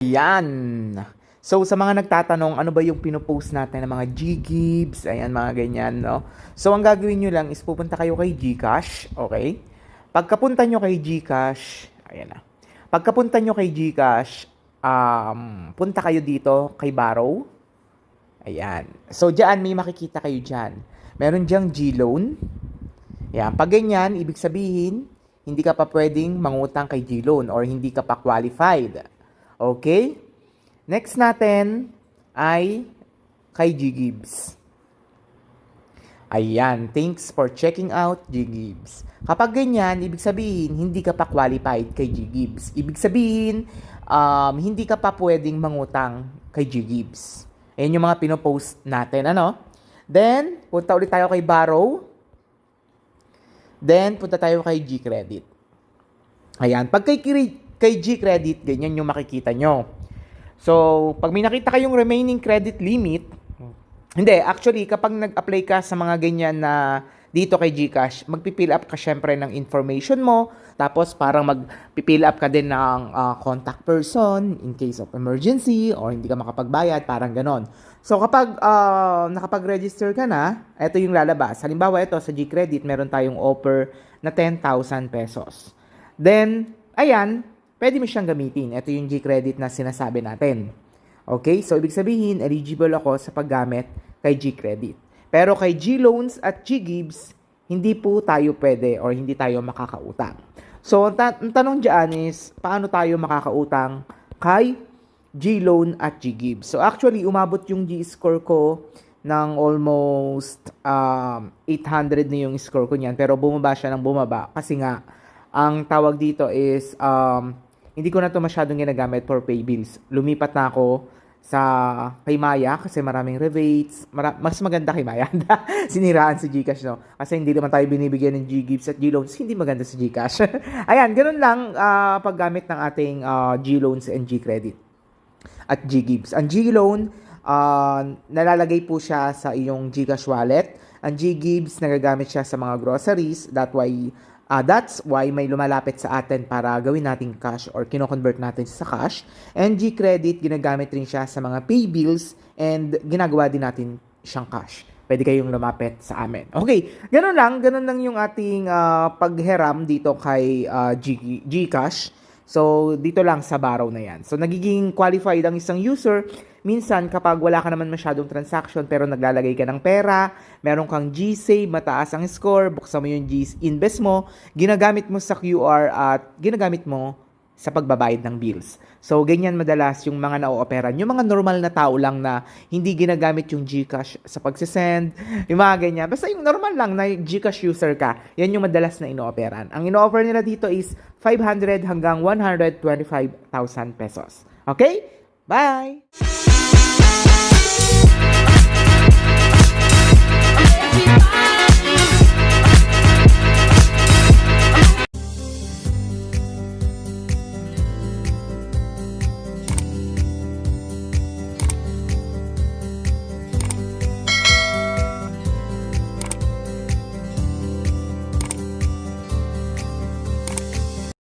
Yan. So, sa mga nagtatanong, ano ba yung pinopost natin ng mga G-Gibbs, ayan, mga ganyan, no? So, ang gagawin nyo lang is pupunta kayo kay GCash, okay? Pagkapunta nyo kay GCash, ayan na. Pagkapunta nyo kay GCash, punta kayo dito kay Borrow. Ayan. So, dyan, may makikita kayo dyan. Meron dyang G-Loan. Ayan. Pag ganyan, ibig sabihin, hindi ka pa pwedeng mangutang kay G-Loan or hindi ka pa qualified. Okay? Next natin ay kay G-Gibbs. Ayan, thanks for checking out G-Gibbs. Kapag ganyan, ibig sabihin, hindi ka pa qualified kay G-Gibbs. Ibig sabihin, hindi ka pa pwedeng mangutang kay G-Gibbs. Ayan yung mga pinopost natin, ano? Then, punta ulit tayo kay Borrow. Then, punta tayo kay G-Credit. Ayan, pag kay G-Credit, ganyan yung makikita nyo. So, pag may nakita kayong remaining credit limit, hindi, actually, kapag nag-apply ka sa mga ganyan na dito kay GCash, magpipill up ka syempre ng information mo, tapos parang magpipill up ka din ng contact person in case of emergency or hindi ka makapagbayad, parang ganon. So, kapag nakapag-register ka na, ito yung lalabas. Halimbawa, ito sa G-Credit, meron tayong offer na 10,000 pesos. Then, ayan, pwede mo siyang gamitin. Ito yung G-Credit na sinasabi natin. Okay? So, ibig sabihin, eligible ako sa paggamit kay G-Credit. Pero kay G-Loans at G-Gibbs, hindi po tayo pwede or hindi tayo makakautang. So, ang tanong dyan is, paano tayo makakautang kay G-Loan at G-Gibbs? So, actually, umabot yung G-score ko ng almost 800 na yung score ko niyan. Pero bumaba siya ng bumaba kasi nga, ang tawag dito is hindi ko na to masyadong ginagamit for pay bills. Lumipat na ako sa kay Maya kasi maraming rebates. Mas maganda kay Maya. Siniraan si GCash, no? Kasi hindi naman tayo binibigyan ng G-Gibbs at G-Loans. Hindi maganda si GCash. Ayan, ganun lang paggamit ng ating G-Loans and G-Credit at G-Gibbs. Ang G-Loan, nalalagay po siya sa iyong GCash wallet. Ang G-Gibbs, nagagamit siya sa mga groceries. That's why may lumalapit sa atin para gawin nating cash or kino-convert natin sa cash. And G-Credit, ginagamit rin siya sa mga pay bills and ginagawa din natin siyang cash. Pwede kayong lumapit sa amin. Okay, ganun lang yung ating paghiram dito kay Gcash. So, dito lang sa Borrow na yan. So, nagiging qualified ang isang user minsan kapag wala ka naman masyadong transaction pero naglalagay ka ng pera, meron kang G-Save, mataas ang score, buksan mo yung G-Invest mo, ginagamit mo sa QR at ginagamit mo sa pagbabayad ng bills. So, ganyan madalas yung mga na-ooperan. Yung mga normal na tao lang na hindi ginagamit yung GCash sa pagsisend, yung mga ganyan. Basta yung normal lang na GCash user ka, yan yung madalas na ino-operan. Ang ino-offer nila dito is 500 hanggang 125,000 pesos. Okay? Bye!